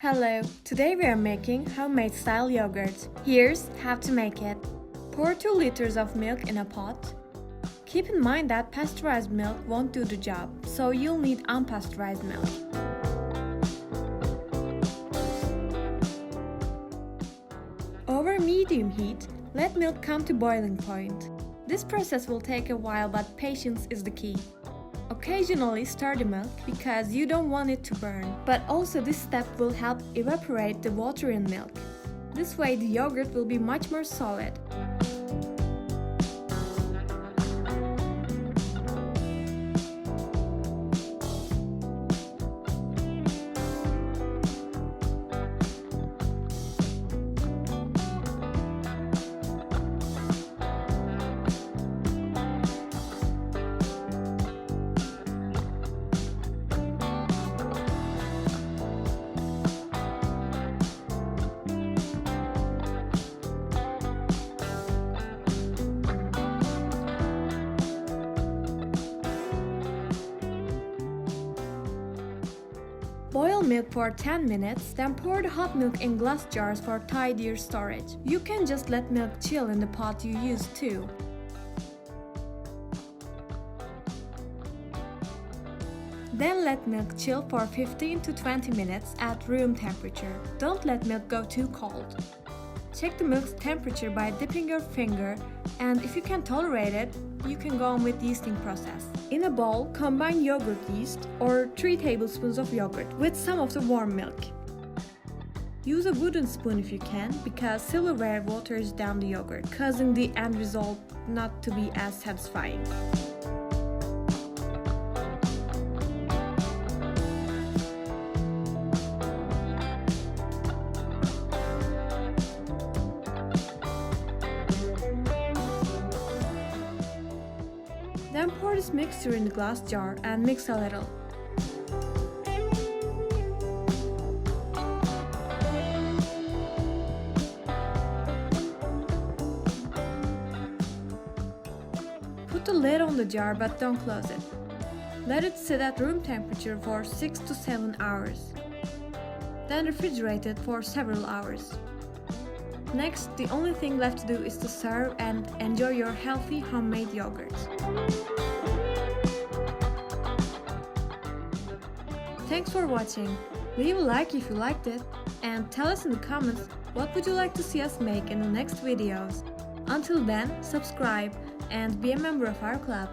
Hello, today we are making homemade style yogurt. Here's how to make it. Pour 2 liters of milk in a pot. Keep in mind that pasteurized milk won't do the job, so you'll need unpasteurized milk. Over medium heat, let milk come to boiling point. This process will take a while, but patience is the key. Occasionally stir the milk because you don't want it to burn, but also this step will help evaporate the water in milk. This way the yogurt will be much more solid. Boil milk for 10 minutes, then pour the hot milk in glass jars for tidier storage. You can just let milk chill in the pot you used too. Then let milk chill for 15 to 20 minutes at room temperature. Don't let milk go too cold. Check the milk's temperature by dipping your finger, and if you can tolerate it, you can go on with the yeasting process. In a bowl, combine yogurt yeast or 3 tablespoons of yogurt with some of the warm milk. Use a wooden spoon if you can, because silverware waters down the yogurt, causing the end result not to be as satisfying. Then pour this mixture in the glass jar and mix a little. Put the lid on the jar but don't close it. Let it sit at room temperature for 6 to 7 hours. Then refrigerate it for several hours. Next, the only thing left to do is to serve and enjoy your healthy homemade yogurt. Thanks for watching. Leave a like if you liked it, and tell us in the comments what would you like to see us make in the next videos. Until then, subscribe and be a member of our club.